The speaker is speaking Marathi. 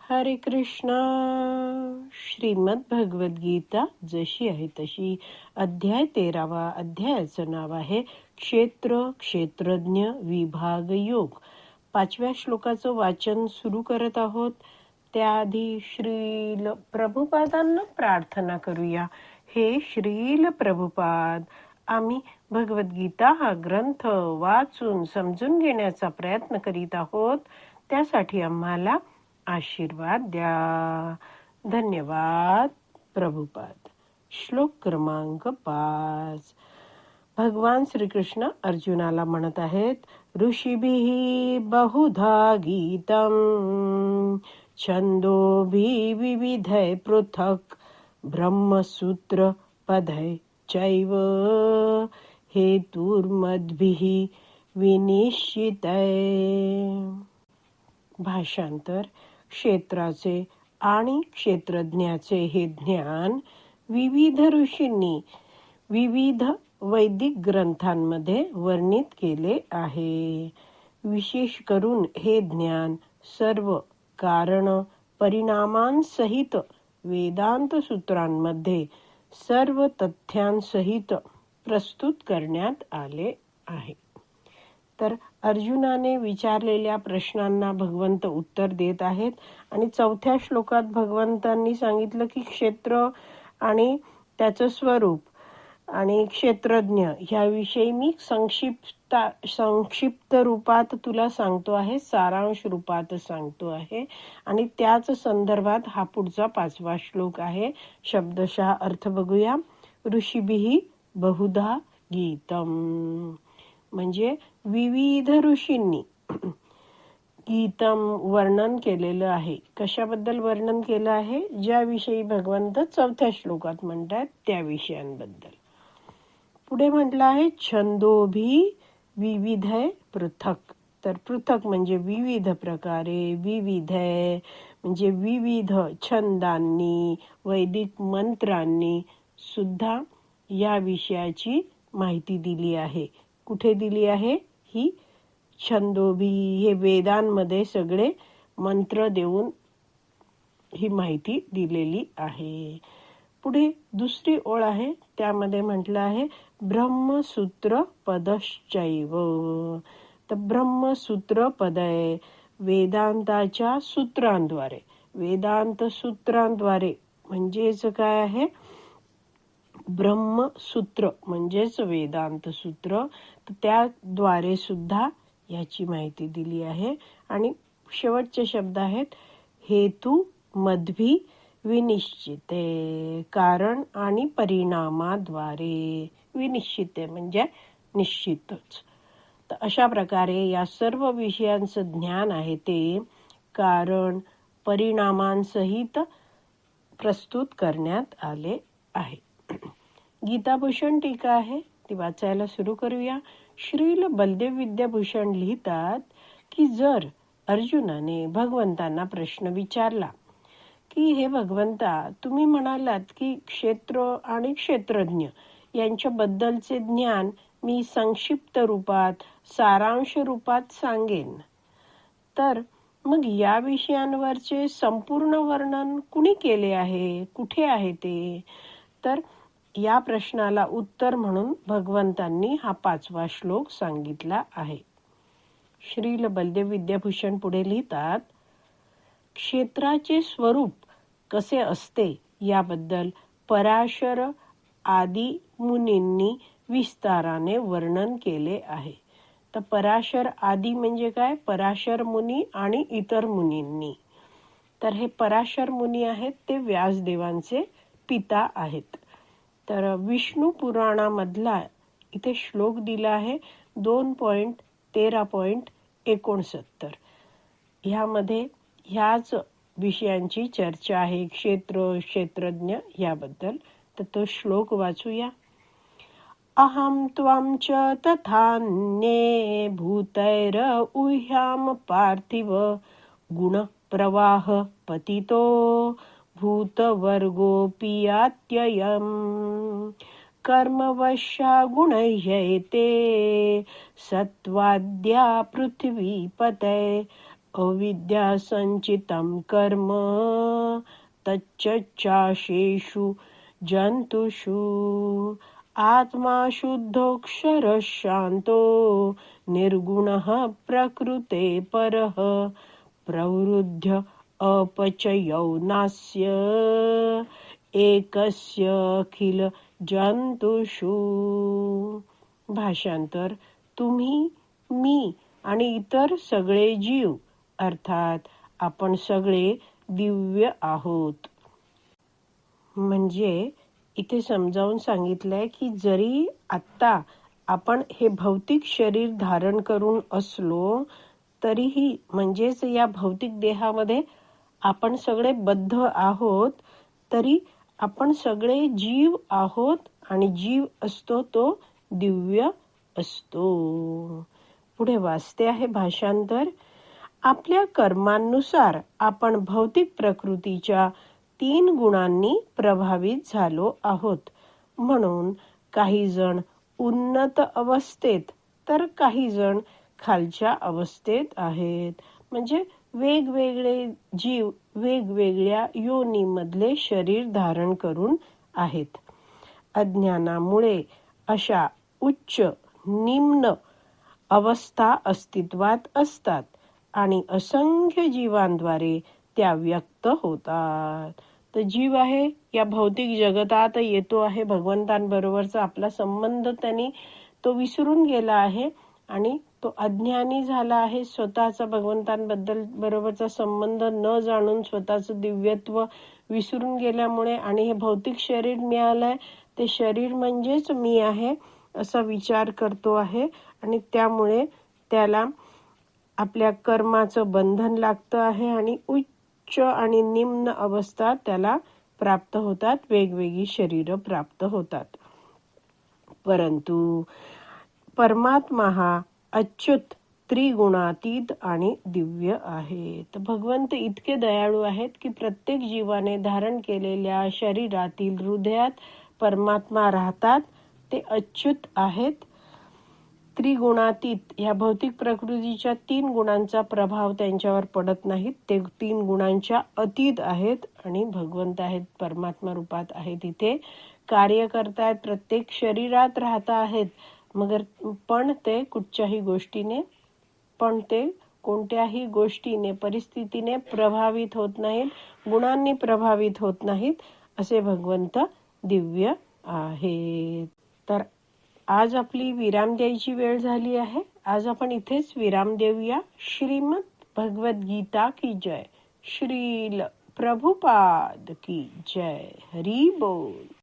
हरे कृष्णा. श्रीमद भगवद गीता जशी आहे तशी, अध्याय 13. अध्यायाचं नाव आहे क्षेत्र क्षेत्रज्ञ विभाग योग. 5व्या श्लोकाचं वाचन सुरू करत आहोत. त्याआधी श्रील प्रभुपादांना प्रार्थना करूया. हे श्रील प्रभुपाद, आम्ही भगवद्गीता हा ग्रंथ वाचून समजून घेण्याचा प्रयत्न करीत आहोत. त्यासाठी आम्हाला आशीर्वाद द्या. धन्यवाद प्रभुपाद. श्लोक क्रमांक 5. भगवान श्रीकृष्ण अर्जुनाला म्हणत आहेत, ऋषीभिः बहुधा गीतम छंदोभिः विविधैः पृथक् ब्रह्मसूत्र पदैः चैव हेतुर्मद्भिः विनिश्चितैः. भाषांतर. क्षेत्राचे आणि क्षेत्रज्ञाचे हे ज्ञान विविध ऋषींनी विविध वैदिक ग्रंथांमध्ये वर्णित केले आहे. विशेष करून हे ज्ञान सर्व कारण परिणामांसहित वेदांत सूत्रांमध्ये सर्व तथ्यांसहित प्रस्तुत करण्यात आले आहे. तर अर्जुनाने विचारलेल्या प्रश्नांना भगवंत उत्तर देत आहेत. आणि 4थ्या श्लोकात भगवंतांनी सांगितलं की क्षेत्र आणि त्याचं स्वरूप आणि क्षेत्रज्ञ ह्याविषयी मी संक्षिप्त रूपात तुला सांगतो आहे, सारांश रूपात सांगतो आहे. आणि त्याच संदर्भात हा पुढचा 5वा श्लोक आहे. शब्दशः अर्थ बघूया. ऋषीभिः बहुधा गीतम म्हणजे विविध ऋषींनी गीतम वर्णन केलेलं आहे. कशाबद्दल वर्णन केलं आहे? ज्याविषयी भगवंत 4थ्या श्लोकात म्हणतात त्या विषयांबद्दल. पुढे म्हटलं आहे छंदोभी विविध पृथक. तर पृथक म्हणजे विविध प्रकारे, विविध म्हणजे विविध छंदांनी, वैदिक मंत्रांनी सुद्धा या विषयाची माहिती दिली आहे. कुठे दिली आहे? ही छंदोभी हे वेदांमध्ये सगळे मंत्र देऊन ही माहिती दिलेली आहे. पुढे दुसरी ओळ आहे, त्यामध्ये म्हटलं आहे ब्रह्मसूत्र पदश्चैव. तर ब्रह्मसूत्र पद आहे वेदांताच्या सूत्रांद्वारे. वेदांत सूत्रांद्वारे म्हणजेच काय आहे? ब्रह्मसूत्र म्हणजेच वेदांत सूत्र. तर त्याद्वारे सुद्धा याची माहिती दिली आहे. आणि शेवटचे शब्द आहेत हेतू मद्भी विनिश्चिते. कारण आणि परिणामाद्वारे. विनिश्चिते म्हणजे निश्चितच. तर अशा प्रकारे या सर्व विषयांचं ज्ञान आहे ते कारण परिणामांसहित प्रस्तुत करण्यात आले आहे. गीताभूषण टीका आहे, ती वाचायला सुरू करूया. श्रील बलदेव विद्याभूषण लिहितात की जर अर्जुनाने भगवंतांना प्रश्न विचारला की हे भगवंता, तुम्ही म्हणालात की क्षेत्र आणि क्षेत्रज्ञ यांच्याबद्दलचे ज्ञान मी संक्षिप्त रूपात, सारांश रूपात सांगेन, तर मग या विषयांवरचे संपूर्ण वर्णन कुणी केले आहे? कुठे आहे ते? तर या प्रश्नाला उत्तर म्हणून भगवंतांनी हा 5वा श्लोक सांगितला आहे. श्रील बलदेव विद्याभूषण पुढे लिहितात, क्षेत्राचे स्वरूप कसे असते याबद्दल पराशर आदी मुनींनी विस्ताराने वर्णन केले आहे. तर पराशर आदी म्हणजे काय? पराशर मुनी आणि इतर मुनींनी. तर हे पराशर मुनी आहेत ते व्यासदेवांचे पिता आहेत. तर विष्णू पुराणामधला इथे श्लोक दिला आहे 2.13.69. ह्यामध्ये ह्याच विषयांची चर्चा आहे, क्षेत्र क्षेत्रज्ञ याबद्दल. तर तो श्लोक वाचूया. अहम त्वं च तथान्ये भूतैर उह्याम पार्थिव गुण प्रवाह पतितो भूतवर्गोऽपि यात्ययम् कर्मवशा गुणह्येते सत्वाद्या पृथ्वीपते अविद्या संचितं कर्म तच्चाशेषु जंतुषु आत्मा शुद्धोक्षरः शांतो निर्गुणः प्रकृते परः प्रवृद्ध अपचयो नास्य एकस्य अखिल जंतुषु. भाषांतर. तुम्ही, मी आणि इतर सगळे जीव अर्थात आपण सगळे दिव्य आहोत. म्हणजे इथे समजावून सांगितलंय की जरी आत्ता आपण हे भौतिक शरीर धारण करून असलो तरीही म्हणजेच या भौतिक देहामध्ये आपण सगळे बद्ध आहोत, तरी आपण सगळे जीव आहोत आणि जीव असतो तो दिव्य असतो. पुढे वाचते आहे भाषांतर. आपल्या कर्मांनुसार आपण भौतिक प्रकृतीच्या 3 गुणांनी प्रभावित झालो आहोत. म्हणून काही जण उन्नत अवस्थेत तर काही जण खालच्या अवस्थेत आहेत. म्हणजे वेगवेगळे जीव वेगवेगळ्या योनीमधले शरीर धारण करून आहेत. अज्ञानामुळे अशा उच्च निम्न अवस्था अस्तित्वात असतात आणि असंख्य जीवांद्वारे त्या व्यक्त होतात. तर जीव आहे या भौतिक जगतात येतो आहे, भगवंतांबरोबरचा आपला संबंध त्यांनी तो विसरून गेला आहे आणि तो अज्ञानी झाला आहे. स्वतःचा भगवंतांबद्दल बरोबरचा संबंध न जाणून स्वतःचं दिव्यत्व विसरून गेल्यामुळे आणि हे भौतिक शरीर मिळालंय, ते शरीर म्हणजेच मी आहे असा विचार करतो आहे आणि त्यामुळे त्याला आपल्या कर्माचं बंधन लागतं आहे आणि उच्च आणि निम्न अवस्था त्याला प्राप्त होतात, वेगवेगळी शरीर प्राप्त होतात. परंतु परमात्मा हा अच्युत, त्रिगुणातीत आणि दिव्य आहे. तर भगवंत इतके दयाळू आहेत की प्रत्येक जीवाने धारण केलेल्या शरीरातील हृदयात परमात्मा राहतात. ते अच्युत आहेत, त्रिगुणातीत. या भौतिक प्रकृतीच्या 3 गुणांचा प्रभाव त्यांच्यावर पडत नाहीत. ते 3 गुणांच्या अतीत आहेत आणि भगवंत आहेत, परमात्मा रूपात आहेत, इथे कार्य करतायत, प्रत्येक शरीरात राहत आहेत. मगर पण ते कोणत्याही गोष्टीने परिस्थितीने प्रभावित होत नाहीत, गुणांनी प्रभावित होत नाहीत, असे भगवंत दिव्य आहेत. तर आज आपली विराम द्यायची वेळ झाली आहे. आज आपण इथेच विराम देऊया. श्रीमद भगवद्गीता की जय. श्रील प्रभुपाद की जय. हरी बोल.